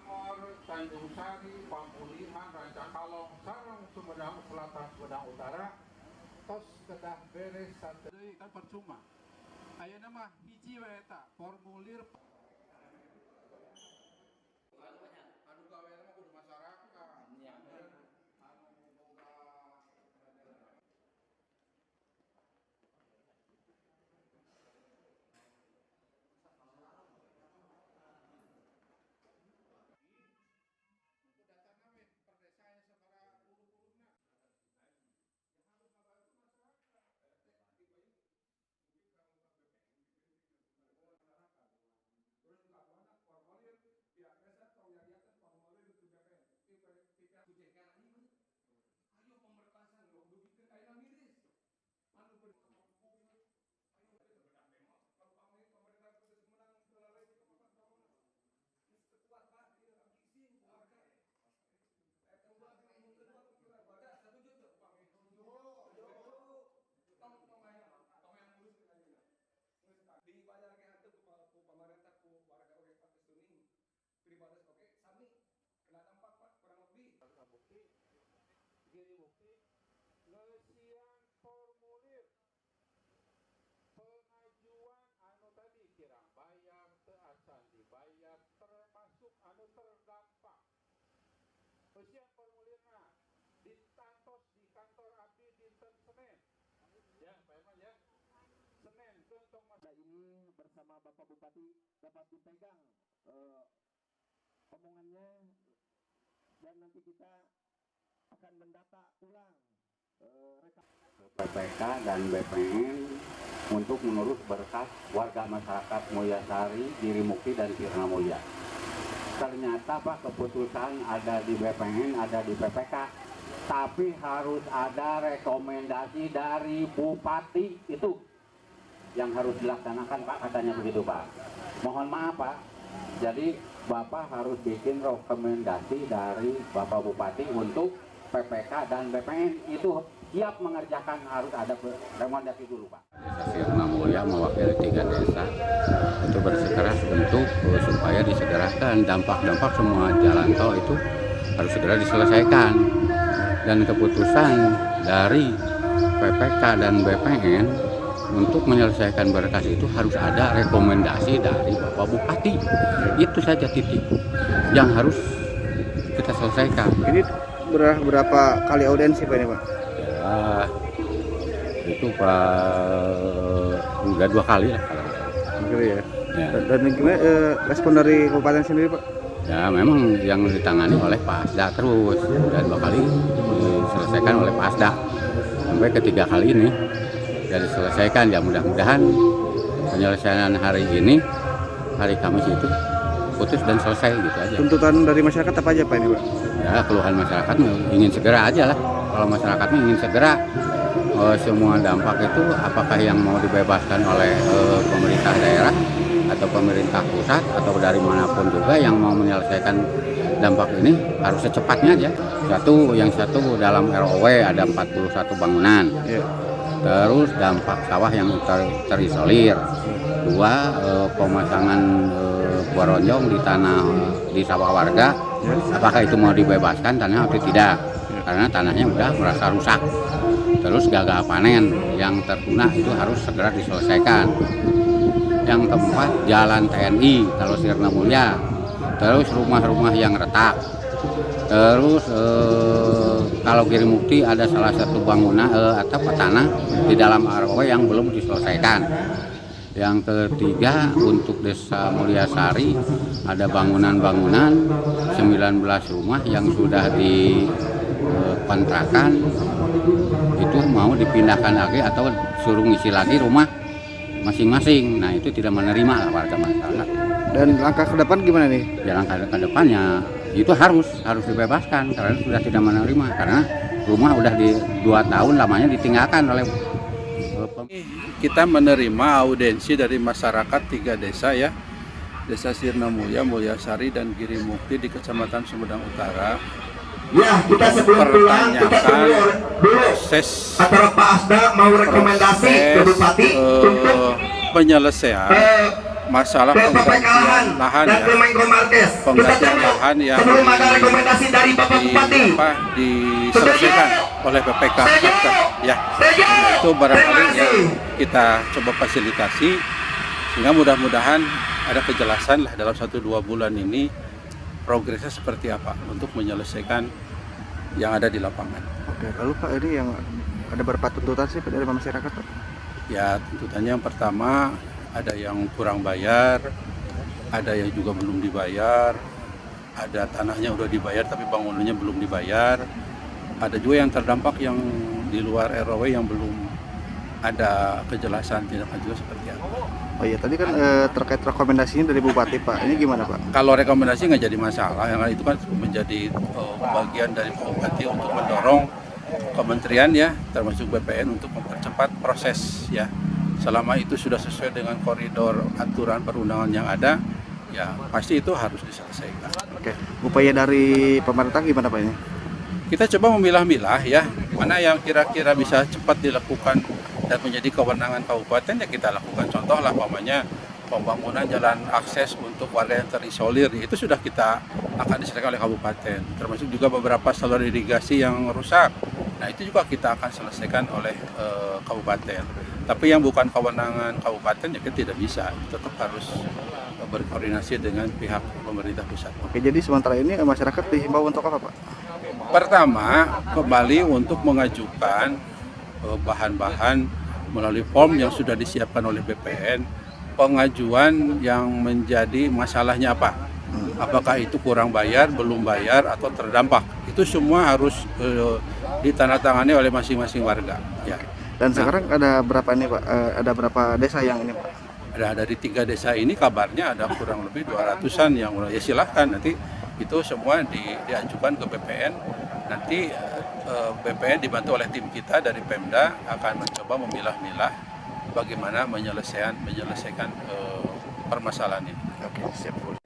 Bangor, Tanjung Sari, Pamulihan, Rancakalong, Sarang, Sumedang Selatan, Sumedang Utara, tos kedah beres satu kan percuma. Ayeuna mah hiji wae eta formulir anu gawe mah kudu masyarakat. dibayar ke hantu ku pemerintah ku warga oge pates tuning pribadi oke sami kena dampak Pak kurang lebih bukti gini bukti ngeusian formulir pengajuan anu tadi kirang bayar teu acan dibayar termasuk anu terdampak ngeusian formulirna ditantos di kantor abdi dinten Senin ya Pak Herman ya Senin untuk masa ini bersama Bapak Bupati dapat dipegang omongannya dan nanti kita akan mendata ulang PPK dan BPN untuk mengurus berkas warga masyarakat Mulyasari, Girimukti dan Sirna Mulya. Ternyata Pak keputusan ada di BPN, ada di PPK, tapi harus ada rekomendasi dari Bupati itu yang harus dilaksanakan Pak, katanya begitu Pak. Mohon maaf Pak, jadi Bapak harus bikin rekomendasi dari Bapak Bupati untuk PPK dan BPN itu siap mengerjakan, harus ada rekomendasi dulu Pak. Desa Sirna Mulya mewakili 3 desa itu bersikeras untuk supaya disegerakan dampak-dampak semua jalan tol itu harus segera diselesaikan, dan keputusan dari PPK dan BPN untuk menyelesaikan berkas itu harus ada rekomendasi dari Bapak Bupati. Itu saja titik yang harus kita selesaikan. Ini berapa kali audiensi Pak ini Pak? Ya, itu Pak udah 2 kali lah kalau ya. Dan gimana respon dari Kabupaten sendiri Pak? ya memang yang ditangani oleh Pasda terus, dan 2 kali diselesaikan oleh Pasda sampai ketiga kali ini sudah diselesaikan. Ya mudah-mudahan penyelesaian hari ini, hari Kamis itu putus dan selesai gitu aja. Tuntutan dari masyarakat apa aja Pak ini Pak? Ya keluhan masyarakat ingin segera aja lah. Kalau masyarakatnya ingin segera semua dampak itu, apakah yang mau dibebaskan oleh pemerintah daerah atau pemerintah pusat atau dari manapun juga yang mau menyelesaikan dampak ini harus secepatnya aja. Yang satu dalam ROW ada 41 bangunan. Terus dampak sawah yang terisolir. 2 pemasangan boronjong di tanah di sawah warga. Apakah itu mau dibebaskan tanah atau tidak? Karena tanahnya udah merasa rusak. Terus gagal panen yang tertuna itu harus segera diselesaikan. Yang keempat, jalan TNI kalau Sirna Mulya. Terus rumah-rumah yang retak. Terus kalau Girimukti ada salah satu bangunan atau tanah di dalam ROW yang belum diselesaikan. Yang ketiga, untuk Desa Mulyasari ada bangunan-bangunan 19 rumah yang sudah dikontrakan itu mau dipindahkan lagi atau suruh ngisi lagi rumah masing-masing. Nah itu tidak menerima lah warga masyarakat. Dan langkah ke depan gimana nih? Ya langkah ke depannya itu harus dibebaskan karena sudah tidak menerima, karena rumah udah 2 tahun lamanya ditinggalkan oleh kita menerima audiensi dari masyarakat 3 desa ya, Desa Sirna Mulya, Mulyasari dan Girimukti di Kecamatan Sumedang Utara. Ya, kita sebelum pulang kita dulu antara Pak Asda mau rekomendasi ke Bupati untuk penyelesaian masalah Ketua PKH penggantian lahan dan ya, pemain Gomarkes. penggantian lahan yang sebelum ada rekomendasi dari Bapak Bupati. diselesaikan oleh PPK ya. Nah, itu barangkali yang kita coba fasilitasi sehingga mudah-mudahan ada kejelasan lah dalam 1-2 bulan ini progresnya seperti apa untuk menyelesaikan yang ada di lapangan. Oke, lalu Pak, ini yang ada berapa tuntutan sih Pak, dari masyarakat Pak? Ya, tuntutannya yang pertama ada yang kurang bayar, ada yang juga belum dibayar, ada tanahnya udah dibayar tapi bangunannya belum dibayar, ada juga yang terdampak yang di luar ROW yang belum ada kejelasan tindak lanjutnya seperti apa. Oh iya, tadi kan terkait rekomendasinya dari Bupati Pak, ini gimana Pak? Kalau rekomendasi nggak jadi masalah, yang itu kan menjadi bagian dari Bupati untuk mendorong kementerian ya, termasuk BPN untuk mempercepat proses ya. Selama itu sudah sesuai dengan koridor aturan perundangan yang ada, ya pasti itu harus diselesaikan. Oke, upaya dari pemerintah gimana Pak ini? Kita coba memilah-milah ya, mana yang kira-kira bisa cepat dilakukan dan menjadi kewenangan kabupaten ya kita lakukan. Contoh lah umpamanya pembangunan jalan akses untuk warga yang terisolir itu sudah kita akan diselesaikan oleh kabupaten, termasuk juga beberapa saluran irigasi yang rusak. Nah itu juga kita akan selesaikan oleh kabupaten. Tapi yang bukan kewenangan kabupaten ya kita tidak bisa, tetap harus berkoordinasi dengan pihak pemerintah pusat. Oke, jadi sementara ini masyarakat dihimbau untuk apa Pak? Pertama, kembali untuk mengajukan bahan-bahan melalui form yang sudah disiapkan oleh BPN, pengajuan yang menjadi masalahnya apa? Apakah itu kurang bayar, belum bayar, atau terdampak? Itu semua harus ditandatangani oleh masing-masing warga. Ya. Dan sekarang ada berapa nih Pak? Ada berapa desa yang ini Pak? Ada dari 3 desa ini kabarnya ada kurang lebih 200-an yang ya silahkan nanti itu semua diajukan ke BPN. Nanti BPN dibantu oleh tim kita dari Pemda akan mencoba memilah-milah bagaimana menyelesaikan permasalahan ini. Oke, siap.